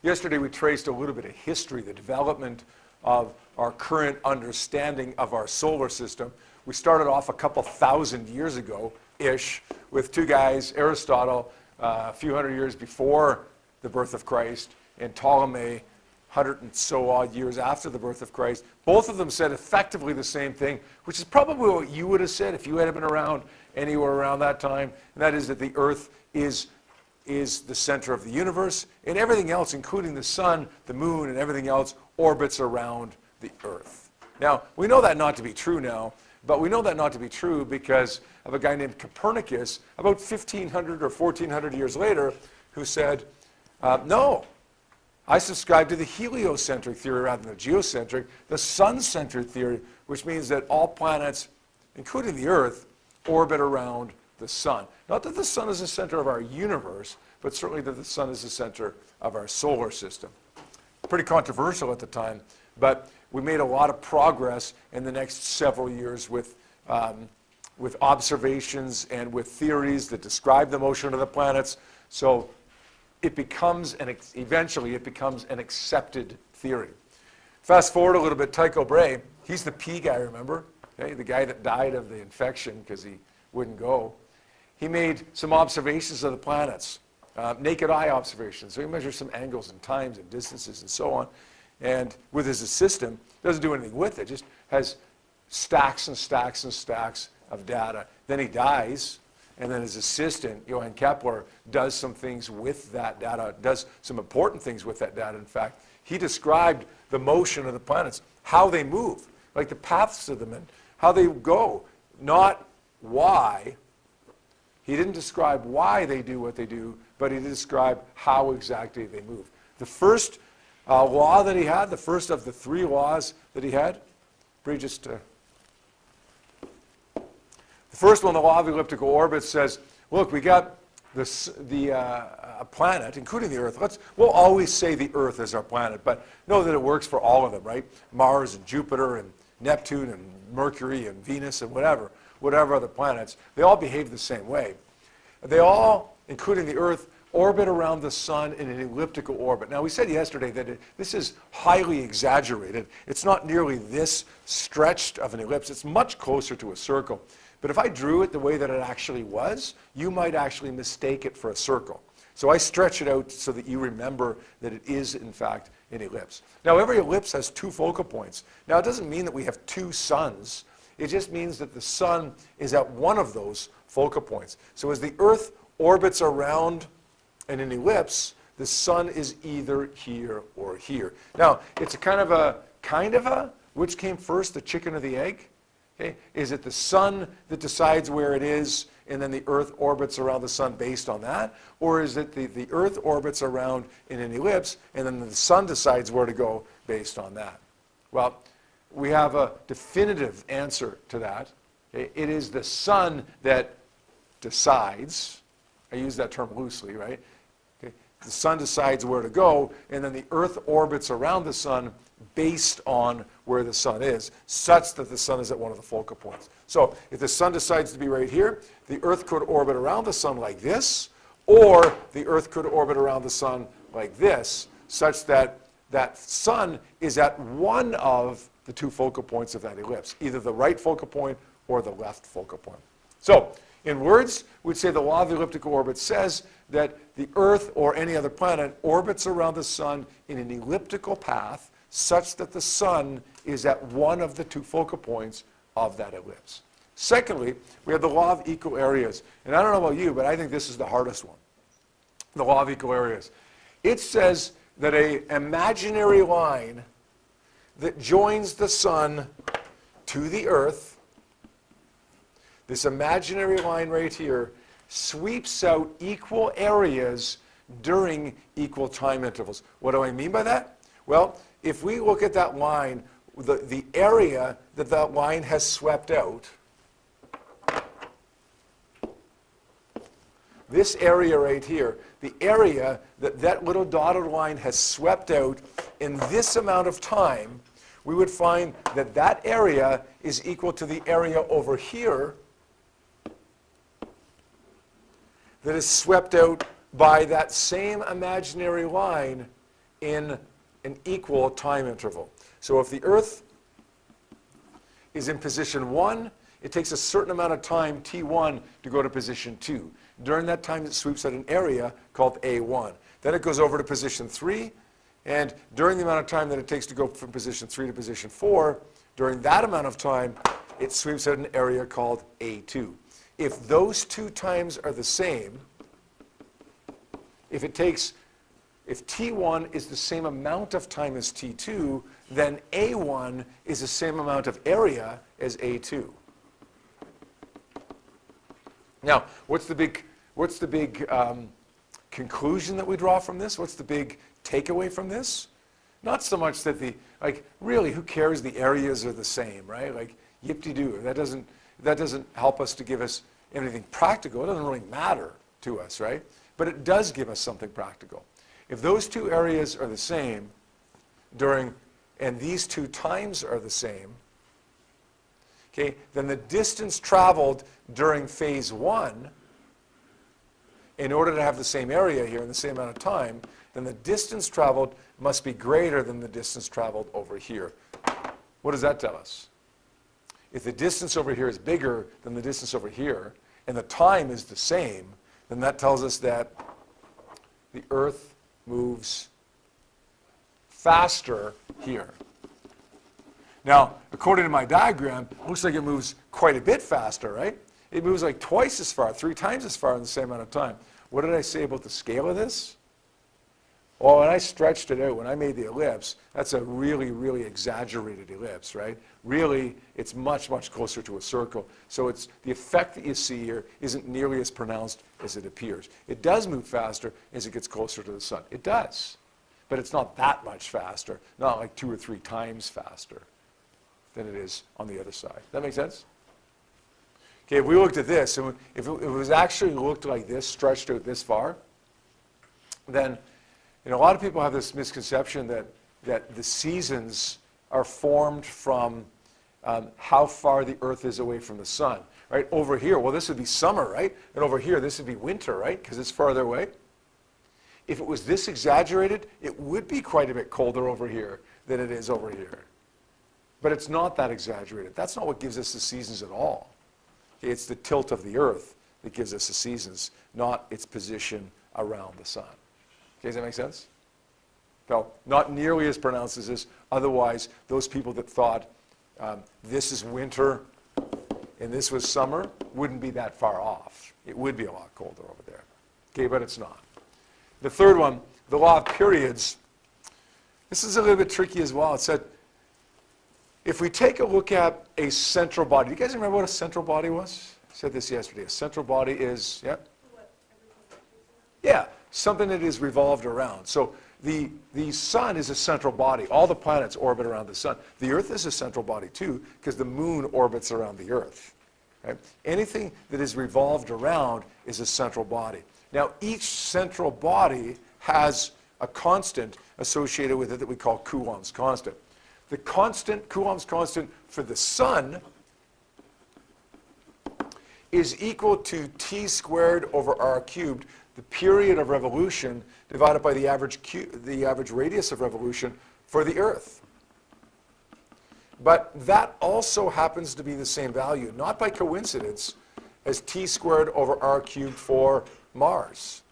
Yesterday we traced a little bit of history, the development of our current understanding of our solar system. We started off a couple thousand years ago-ish with two guys, Aristotle, a few hundred years before the birth of Christ, and Ptolemy, 100 and so odd years after the birth of Christ. Both of them said effectively the same thing, which is probably what you would have said if you had been around anywhere around that time, and that is that the Earth is the center of the universe, and everything else, including the sun, the moon, and everything else, orbits around the Earth. Now, we know that not to be true now, but we know that not to be true because of a guy named Copernicus, about 1,500 or 1,400 years later, who said, no, I subscribe to the heliocentric theory rather than the geocentric, the sun-centered theory, which means that all planets, including the Earth, orbit around the sun. Not that the sun is the center of our universe, but certainly that the sun is the center of our solar system. Pretty controversial at the time, but we made a lot of progress in the next several years with observations and with theories that describe the motion of the planets. So it becomes, eventually it becomes an accepted theory. Fast forward a little bit, Tycho Brahe, he's the P guy, remember? Okay, the guy that died of the infection because he wouldn't go. He made some observations of the planets, naked eye observations. So he measures some angles and times and distances and so on. And with his assistant, doesn't do anything with it, just has stacks and stacks and stacks of data. Then he dies, and then his assistant, Johann Kepler, does some things with that data, does some important things with that data. In fact, he described the motion of the planets, how they move, like the paths of them and how they go, not why. He didn't describe why they do what they do, but he described how exactly they move. The first law that he had, the first of the three laws that he had, the first one, the law of elliptical orbits, says, look, we got a planet, including the Earth. We'll always say the Earth is our planet, but know that it works for all of them, right? Mars and Jupiter and Neptune and Mercury and Venus and whatever other planets, they all behave the same way. They all, including the Earth, orbit around the sun in an elliptical orbit. Now, we said yesterday that this is highly exaggerated. It's not nearly this stretched of an ellipse. It's much closer to a circle. But if I drew it the way that it actually was, you might actually mistake it for a circle. So I stretch it out so that you remember that it is, in fact, an ellipse. Now, every ellipse has two focal points. Now, it doesn't mean that we have two suns. It just means that the sun is at one of those focal points. So as the Earth orbits around in an ellipse, the sun is either here or here. Now, it's a kind of a, which came first, the chicken or the egg? Okay. Is it the sun that decides where it is, and then the Earth orbits around the sun based on that? Or is it the Earth orbits around in an ellipse, and then the sun decides where to go based on that? Well, we have a definitive answer to that. Okay. It is the sun that decides. I use that term loosely, right? Okay. The sun decides where to go, and then the Earth orbits around the sun based on where the sun is, such that the sun is at one of the focal points. So if the sun decides to be right here, the Earth could orbit around the sun like this, or the Earth could orbit around the sun like this, such that that sun is at one of the two focal points of that ellipse, either the right focal point or the left focal point. So, in words, we'd say the law of the elliptical orbit says that the Earth or any other planet orbits around the sun in an elliptical path such that the sun is at one of the two focal points of that ellipse. Secondly, we have the law of equal areas. And I don't know about you, but I think this is the hardest one. The law of equal areas. It says that an imaginary line that joins the sun to the Earth, this imaginary line right here, sweeps out equal areas during equal time intervals. What do I mean by that? Well, if we look at that line, the area that that line has swept out, this area right here, the area that that little dotted line has swept out in this amount of time, we would find that that area is equal to the area over here that is swept out by that same imaginary line in an equal time interval. So if the Earth is in position 1, it takes a certain amount of time, t1, to go to position 2. During that time, it sweeps at an area called a1. Then it goes over to position 3, and during the amount of time that it takes to go from position 3 to position 4, during that amount of time, it sweeps at an area called a2. If those two times are the same, if t1 is the same amount of time as t2, then a1 is the same amount of area as a2. Now, what's the big conclusion that we draw from this? What's the big takeaway from this? Not so much that really, who cares? The areas are the same, right? Like, yip-de-doo. That doesn't help us to give us anything practical. It doesn't really matter to us, right? But it does give us something practical. If those two areas are the same and these two times are the same, okay, then the distance traveled during phase 1, in order to have the same area here in the same amount of time, then the distance traveled must be greater than the distance traveled over here. What does that tell us? If the distance over here is bigger than the distance over here, and the time is the same, then that tells us that the Earth moves faster here. Now, according to my diagram, it looks like it moves quite a bit faster, right? It moves like twice as far, 3 times as far in the same amount of time. What did I say about the scale of this? Well, when I stretched it out, when I made the ellipse, that's a really, really exaggerated ellipse, right? Really, it's much, much closer to a circle. So it's the effect that you see here isn't nearly as pronounced as it appears. It does move faster as it gets closer to the sun. It does. But it's not that much faster, not like 2 or 3 times faster than it is on the other side. That make sense? Okay, if we looked at this, and if it was actually looked like this, stretched out this far, then a lot of people have this misconception that the seasons are formed from how far the Earth is away from the sun. Right? Over here, well, this would be summer, right? And over here, this would be winter, right? Because it's farther away. If it was this exaggerated, it would be quite a bit colder over here than it is over here. But it's not that exaggerated. That's not what gives us the seasons at all. It's the tilt of the Earth that gives us the seasons, not its position around the sun. Okay, does that make sense? So, not nearly as pronounced as this. Otherwise, those people that thought this is winter and this was summer wouldn't be that far off. It would be a lot colder over there. Okay, but it's not. The third one, the law of periods. This is a little bit tricky as well. It said, if we take a look at a central body, do you guys remember what a central body was? I said this yesterday. A central body is, yeah, something that is revolved around. So the sun is a central body. All the planets orbit around the sun. The Earth is a central body too, because the moon orbits around the Earth. Right? Anything that is revolved around is a central body. Now, each central body has a constant associated with it that we call Coulomb's constant. The constant, Coulomb's constant for the sun is equal to t squared over r cubed, the period of revolution divided by the average radius of revolution for the Earth. But that also happens to be the same value, not by coincidence, as t squared over r cubed for Mars,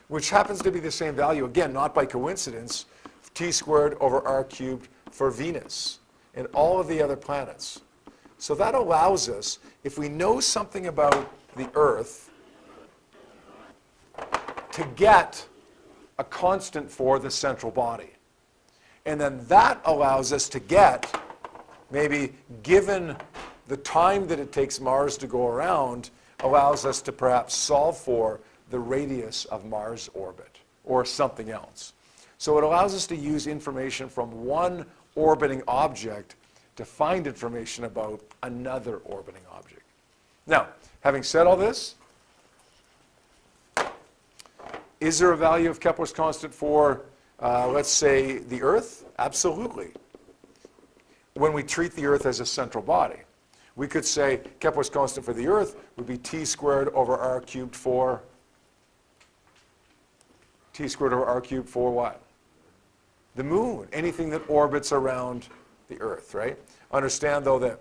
which happens to be the same value, again, not by coincidence, t squared over r cubed for Venus and all of the other planets. So that allows us, if we know something about the Earth, to get a constant for the central body. And then that allows us to get, maybe given the time that it takes Mars to go around, allows us to perhaps solve for the radius of Mars' orbit or something else. So it allows us to use information from one orbiting object to find information about another orbiting object. Now, having said all this, is there a value of Kepler's constant for, let's say, the Earth? Absolutely. When we treat the Earth as a central body. We could say Kepler's constant for the Earth would be t squared over r cubed for T squared over r cubed for what? The moon, anything that orbits around the Earth, right? Understand, though, that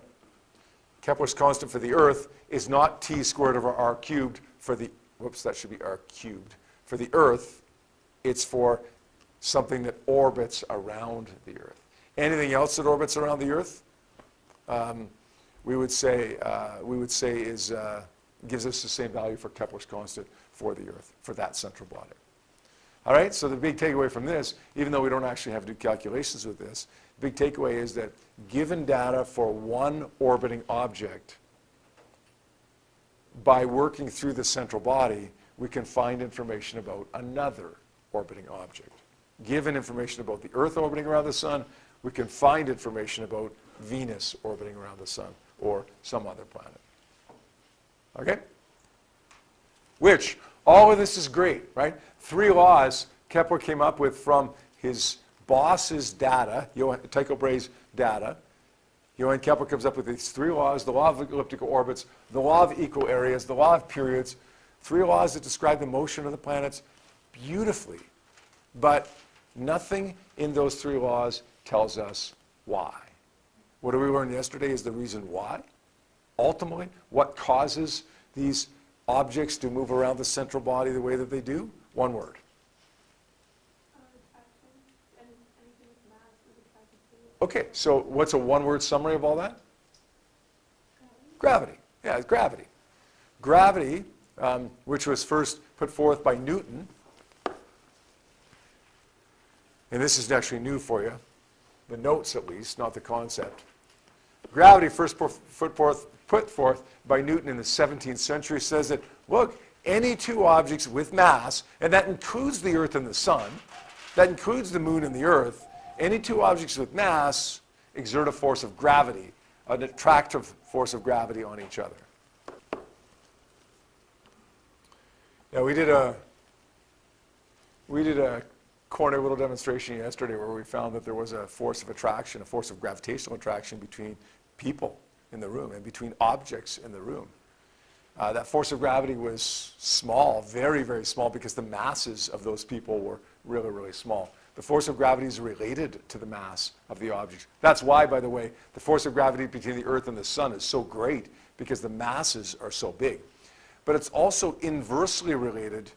Kepler's constant for the Earth is not T squared over r cubed for the, whoops, that should be r cubed. For the Earth, it's for something that orbits around the Earth. Anything else that orbits around the Earth, we would say is gives us the same value for Kepler's constant for the Earth, for that central body. All right, so the big takeaway from this, even though we don't actually have to do calculations with this, the big takeaway is that given data for one orbiting object, by working through the central body, we can find information about another orbiting object. Given information about the Earth orbiting around the sun, we can find information about Venus orbiting around the sun or some other planet. Okay? Which, all of this is great, right? 3 laws Kepler came up with from his boss's data, Tycho Brahe's data. Johann Kepler comes up with these 3 laws: the law of elliptical orbits, the law of equal areas, the law of periods. 3 laws that describe the motion of the planets beautifully. But nothing in those 3 laws tells us why. What did we learn yesterday is the reason why. Ultimately, what causes these objects to move around the central body the way that they do? One word. Okay, so what's a one-word summary of all that? Gravity. Yeah, it's gravity. Gravity, which was first put forth by Newton, and this is actually new for you, the notes at least, not the concept. Gravity, first put forth by Newton in the 17th century, says that, look, any 2 objects with mass, and that includes the Earth and the Sun, that includes the Moon and the Earth, any 2 objects with mass exert a force of gravity, an attractive force of gravity on each other. Now, we did a corner little demonstration yesterday where we found that there was a force of attraction, a force of gravitational attraction between people in the room and between objects in the room. That force of gravity was small, very, very small, because the masses of those people were really, really small. The force of gravity is related to the mass of the objects. That's why, by the way, the force of gravity between the Earth and the Sun is so great, because the masses are so big. But it's also inversely related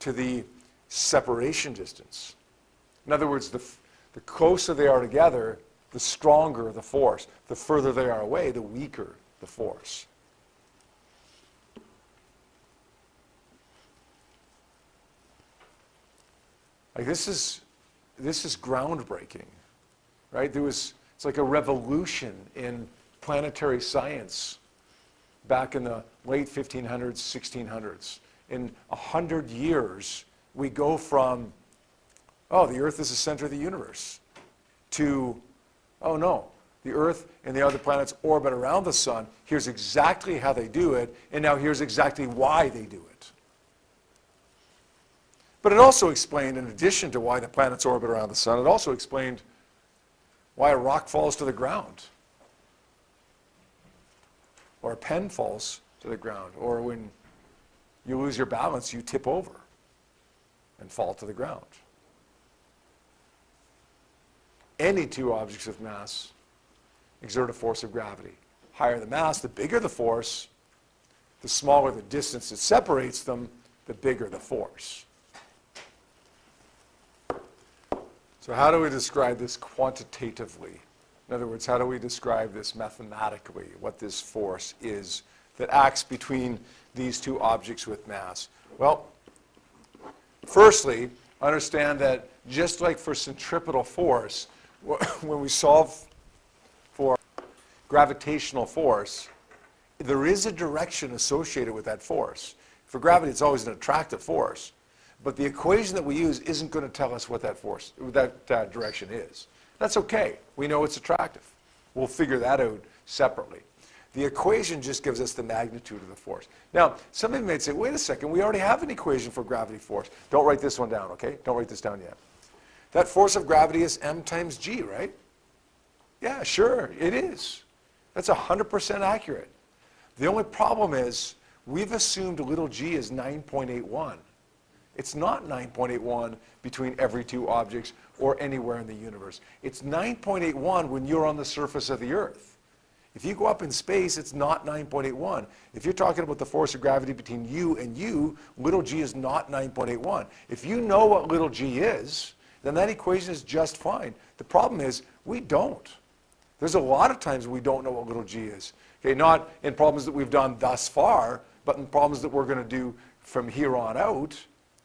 to the separation distance. In other words, the closer they are together, the stronger the force. The further they are away, the weaker the force. Like this is groundbreaking, right? It's like a revolution in planetary science back in the late 1500s, 1600s. In 100 years, we go from, oh, the Earth is the center of the universe, to, oh no, the Earth and the other planets orbit around the sun. Here's exactly how they do it, and now here's exactly why they do it. But it also explained, in addition to why the planets orbit around the sun, it also explained why a rock falls to the ground, or a pen falls to the ground, or when you lose your balance, you tip over and fall to the ground. Any 2 objects of mass exert a force of gravity. Higher the mass, the bigger the force. The smaller the distance that separates them, the bigger the force. So how do we describe this quantitatively? In other words, how do we describe this mathematically, what this force is that acts between these 2 objects with mass? Well, firstly, understand that just like for centripetal force, when we solve for gravitational force, there is a direction associated with that force. For gravity, it's always an attractive force. But the equation that we use isn't going to tell us what that direction is. That's okay. We know it's attractive. We'll figure that out separately. The equation just gives us the magnitude of the force. Now, somebody may say, wait a second, we already have an equation for gravity force. Don't write this one down, okay? Don't write this down yet. That force of gravity is m times g, right? Yeah, sure, it is. That's 100% accurate. The only problem is we've assumed little g is 9.81. It's not 9.81 between every two objects or anywhere in the universe. It's 9.81 when you're on the surface of the Earth. If you go up in space, it's not 9.81. If you're talking about the force of gravity between you, little g is not 9.81. If you know what little g is, then that equation is just fine. The problem is, we don't. There's a lot of times we don't know what little g is. Okay, not in problems that we've done thus far, but in problems that we're going to do from here on out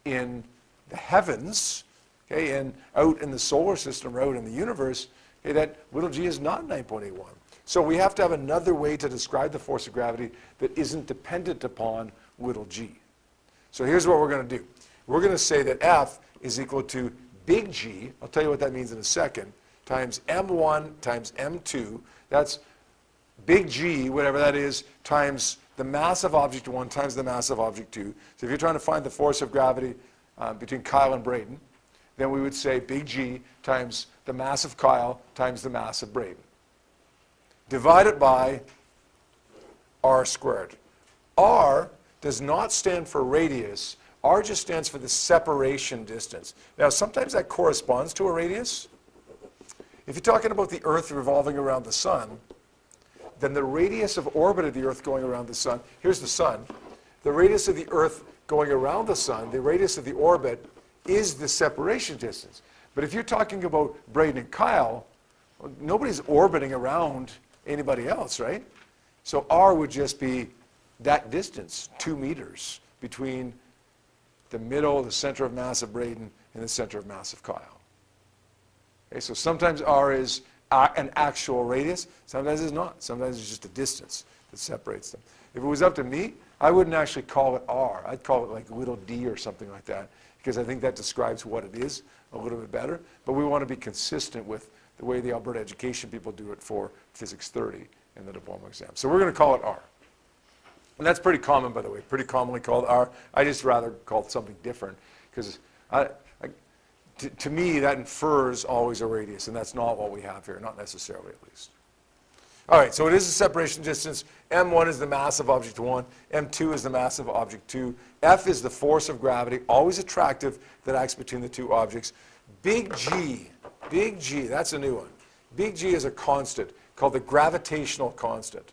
in the heavens, okay, and out in the solar system or out in the universe, okay, that little g is not 9.81. So we have to have another way to describe the force of gravity that isn't dependent upon little g. So here's what we're going to do. We're going to say that F is equal to big G, I'll tell you what that means in a second, times M1 times M2, that's big G, whatever that is, times the mass of object 1 times the mass of object 2. So if you're trying to find the force of gravity between Kyle and Braden, then we would say big G times the mass of Kyle times the mass of Braden, divided by r squared. R does not stand for radius. R just stands for the separation distance. Now, sometimes that corresponds to a radius. If you're talking about the Earth revolving around the sun, then the radius of orbit of the Earth going around the sun, here's the sun, the radius of the Earth going around the sun, the radius of the orbit is the separation distance. But if you're talking about Braden and Kyle, well, nobody's orbiting around anybody else, right? So R would just be that distance, 2 meters, between the middle, the center of mass of Braden, and the center of mass of Kyle. Okay, so sometimes R is an actual radius, sometimes it's not. Sometimes it's just a distance that separates them. If it was up to me, I wouldn't actually call it R. I'd call it like little d or something like that, because I think that describes what it is a little bit better. But we want to be consistent with the way the Alberta education people do it for Physics 30 in the diploma exam. So we're going to call it R. And that's pretty common, by the way, pretty commonly called R. I just rather call it something different, because to me, that infers always a radius, and that's not what we have here, not necessarily at least. All right, so it is a separation distance. M1 is the mass of object 1. M2 is the mass of object 2. F is the force of gravity, always attractive, that acts between the two objects. Big G, that's a new one. Big G is a constant called the gravitational constant.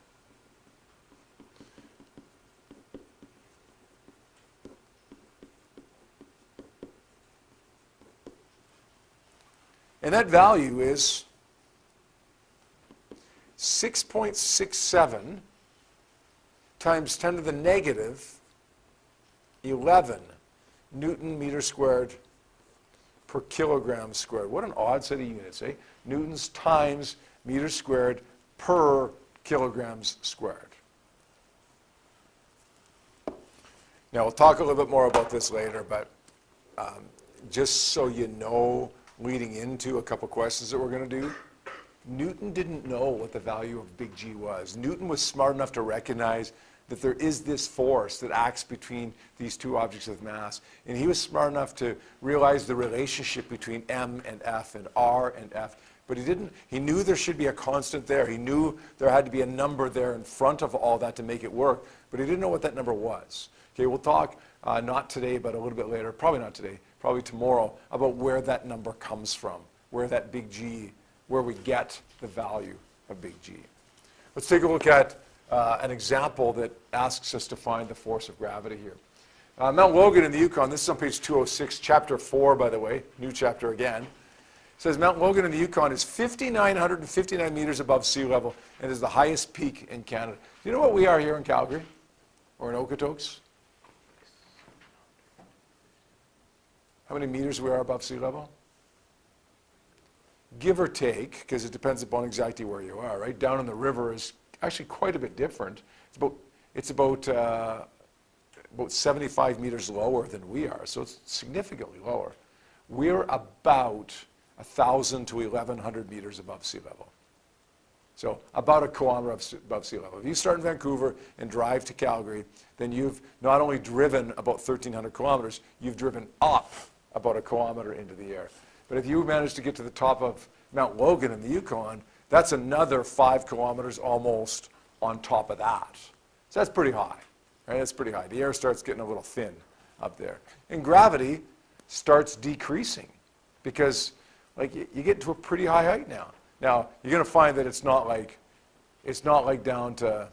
And that value is 6.67 times 10 to the negative 11 Newton meter squared per kilogram squared. What an odd set of units, eh? Newtons times meters squared per kilograms squared. Now, we'll talk a little bit more about this later, but just so you know, leading into a couple questions that we're going to do, Newton didn't know what the value of big G was. Newton was smart enough to recognize that there is this force that acts between these two objects of mass. And he was smart enough to realize the relationship between M and F and R and F. But he knew there should be a constant there. He knew there had to be a number there in front of all that to make it work. But he didn't know what that number was. Okay, we'll talk not today, but a little bit later, probably not today, probably tomorrow, about where that number comes from, where that big G, where we get the value of big G. Let's take a look at an example that asks us to find the force of gravity here. Mount Logan in the Yukon, this is on page 206, chapter 4, by the way, new chapter again. It says Mount Logan in the Yukon is 5,959 meters above sea level and is the highest peak in Canada. Do you know what we are here in Calgary or in Okotoks? How many meters we are above sea level? Give or take, because it depends upon exactly where you are, right? Down in the river is actually quite a bit different. It's about 75 meters lower than we are, so it's significantly lower. We're about 1,000 to 1,100 meters above sea level. So about a kilometer above sea level. If you start in Vancouver and drive to Calgary, then you've not only driven about 1,300 kilometers, you've driven up about a kilometer into the air. But if you manage to get to the top of Mount Logan in the Yukon, that's another 5 kilometers almost on top of that. So that's pretty high, right? That's pretty high. The air starts getting a little thin up there. And gravity starts decreasing because like you get to a pretty high height now. Now, you're going to find that it's not like down to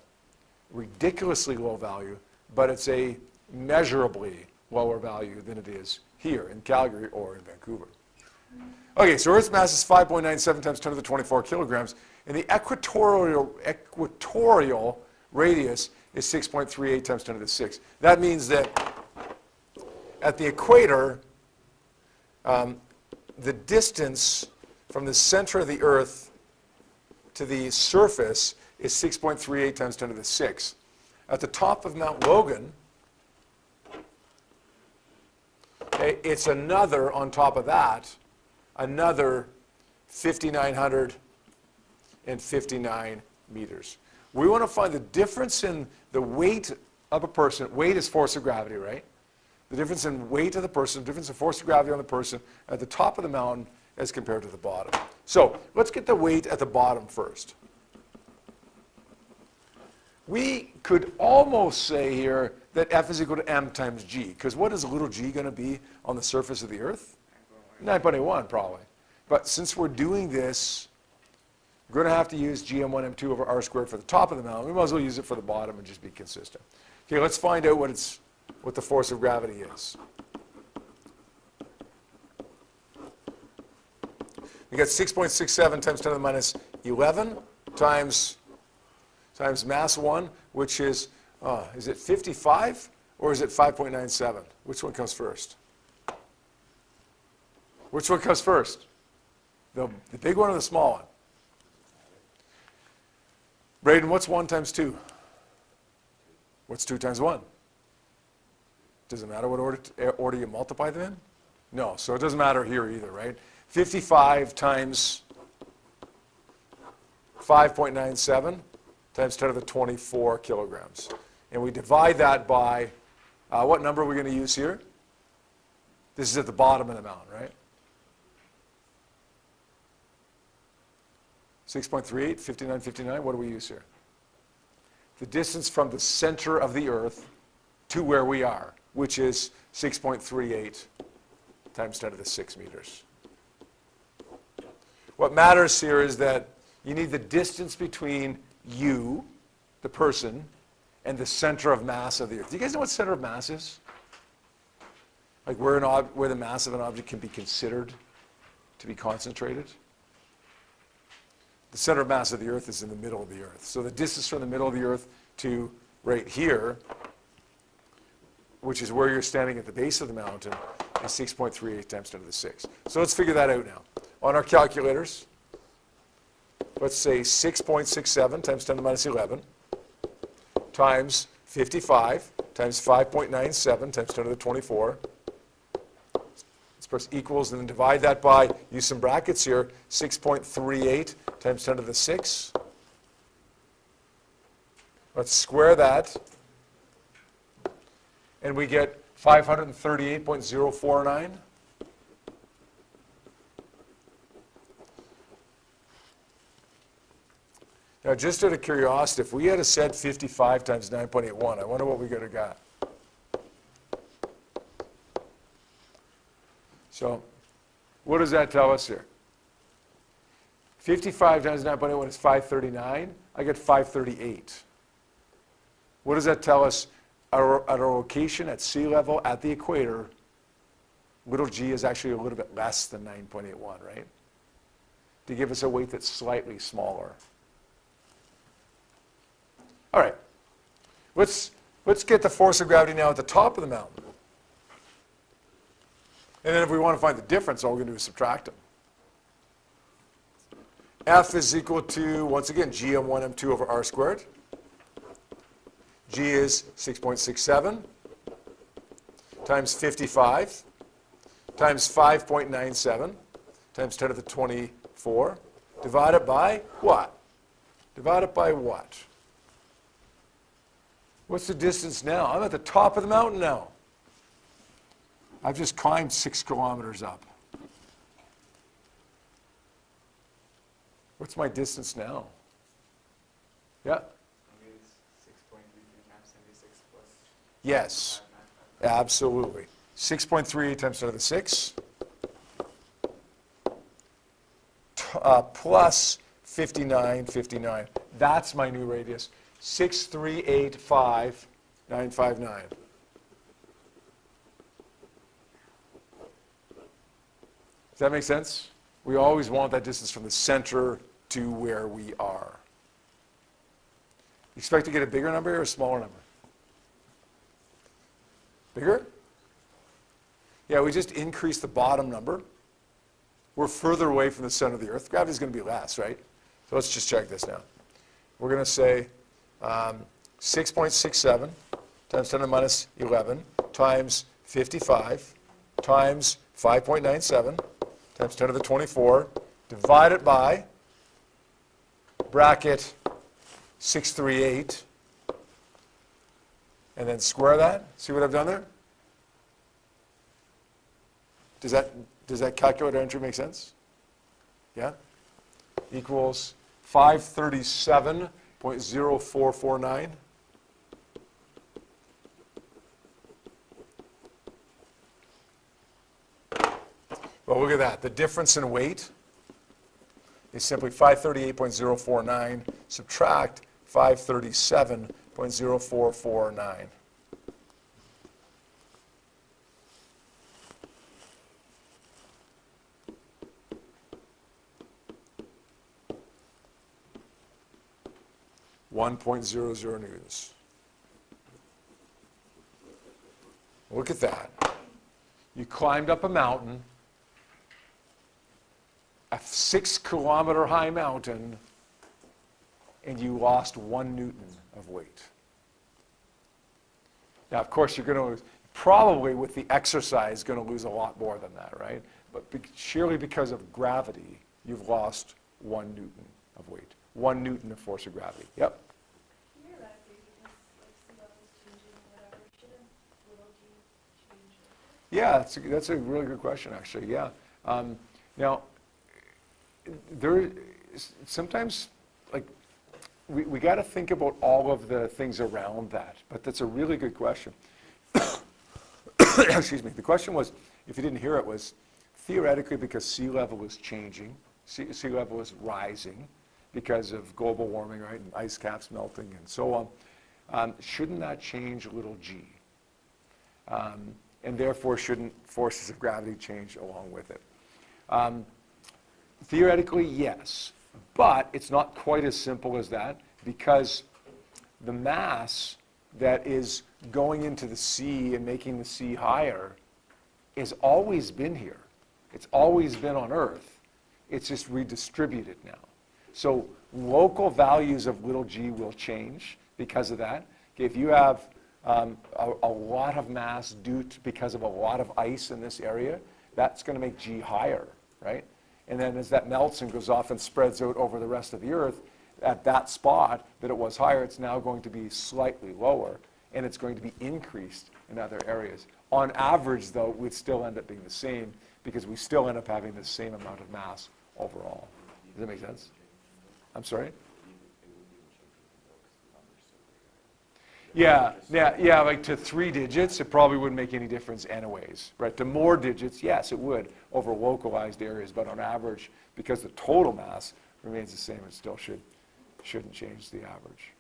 ridiculously low value, but it's a measurably lower value than it is here in Calgary or in Vancouver. Okay, so Earth's mass is 5.97 times 10 to the 24 kilograms, and the equatorial radius is 6.38 times 10 to the 6. That means that at the equator, the distance from the center of the Earth to the surface is 6.38 times 10 to the 6. At the top of Mount Logan, okay, it's another, on top of that, another 5,959 meters. We want to find the difference in the weight of a person. Weight is force of gravity, right? The difference in weight of the person, the difference in force of gravity on the person at the top of the mountain as compared to the bottom. So let's get the weight at the bottom first. We could almost say here that F is equal to m times g, because what is little g going to be on the surface of the Earth? 9.81 probably. But since we're doing this, we're going to have to use gm1 m2 over r squared for the top of the mountain. We might as well use it for the bottom and just be consistent. Okay, let's find out what the force of gravity is. We got 6.67 times 10 to the minus 11 times mass 1, which is it 55 or is it 5.97? Which one comes first? Which one comes first? The big one or the small one? Braden, what's 1 times 2? What's 2 times 1? Does it matter what order you multiply them in? No, so it doesn't matter here either, right? 55 times 5.97 times 10 to the 24 kilograms. And we divide that by, what number are we going to use here? This is at the bottom of the mountain, right? 6.38, 59, what do we use here? The distance from the center of the Earth to where we are, which is 6.38 times 10 to the 6 meters. What matters here is that you need the distance between you, the person, and the center of mass of the Earth. Do you guys know what center of mass is? Like where the mass of an object can be considered to be concentrated? The center of mass of the Earth is in the middle of the Earth. So the distance from the middle of the Earth to right here, which is where you're standing at the base of the mountain, is 6.38 times 10 to the 6. So let's figure that out now. On our calculators, let's say 6.67 times 10 to the minus 11 times 55 times 5.97 times 10 to the 24. Let's press equals and then divide that by, use some brackets here, 6.38 times 10 to the 6. Let's square that. And we get 538.049. Now, just out of curiosity, if we had said 55 times 9.81, I wonder what we could have got. So, what does that tell us here? 55 times 9.81 is 539. I get 538. What does that tell us? At our location at sea level at the equator, little g is actually a little bit less than 9.81, right? To give us a weight that's slightly smaller. All right, let's get the force of gravity now at the top of the mountain. And then if we want to find the difference, all we're going to do is subtract them. F is equal to, once again, gm1 m2 over r squared. G is 6.67 times 55 times 5.97 times 10 to the 24 divided by what? Divided by what? What's the distance now? I'm at the top of the mountain now. I've just climbed 6 kilometers up. What's my distance now? Yeah? Maybe it's 6.33 times 76 plus. Yes. Absolutely. 6.38 times 10 to the 6 plus 59. That's my new radius. 6385959. Does that make sense? We always want that distance from the center to where we are. You expect to get a bigger number or a smaller number? Bigger? Yeah, we just increase the bottom number. We're further away from the center of the Earth. Gravity's going to be less, right? So let's just check this now. We're going to say 6.67 times 10 to the minus 11 times 55 times 5.97 times 10 to the 24 divided by bracket 638 and then square that. See what I've done there? Does that calculator entry make sense? Yeah? Equals 537.0449. Well, look at that. The difference in weight is simply 538.049 subtract 537.0449. .00 newtons. Look at that. You climbed up a mountain, a 6-kilometer high mountain, and you lost 1 Newton of weight. Now, of course, you're going to lose, probably with the exercise, going to lose a lot more than that, right? But surely because of gravity, you've lost 1 Newton of weight. 1 Newton of force of gravity. Yep. Yeah, that's a really good question, actually. Yeah. Now, there sometimes, like, we got to think about all of the things around that. But that's a really good question. Excuse me. The question was, if you didn't hear it, was theoretically because sea level is changing, sea level is rising because of global warming, right, and ice caps melting and so on. Shouldn't that change little g? And therefore, shouldn't forces of gravity change along with it? Theoretically, yes. But it's not quite as simple as that, because the mass that is going into the sea and making the sea higher has always been here. It's always been on Earth. It's just redistributed now. So local values of little g will change because of that. Okay, if you have a lot of mass because of a lot of ice in this area, that's going to make g higher, right? And then as that melts and goes off and spreads out over the rest of the Earth, at that spot that it was higher, it's now going to be slightly lower, and it's going to be increased in other areas. On average, though, we'd still end up being the same, because we still end up having the same amount of mass overall. Does that make sense? I'm sorry? Yeah, like to 3 digits, it probably wouldn't make any difference anyways, right? To more digits, yes, it would over localized areas, but on average, because the total mass remains the same, it still shouldn't change the average,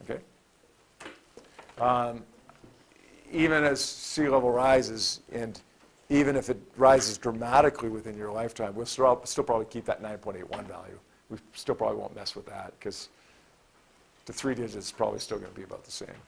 okay? Even as sea level rises, and even if it rises dramatically within your lifetime, we'll still probably keep that 9.81 value. We still probably won't mess with that, because to 3 digits, it's probably still going to be about the same.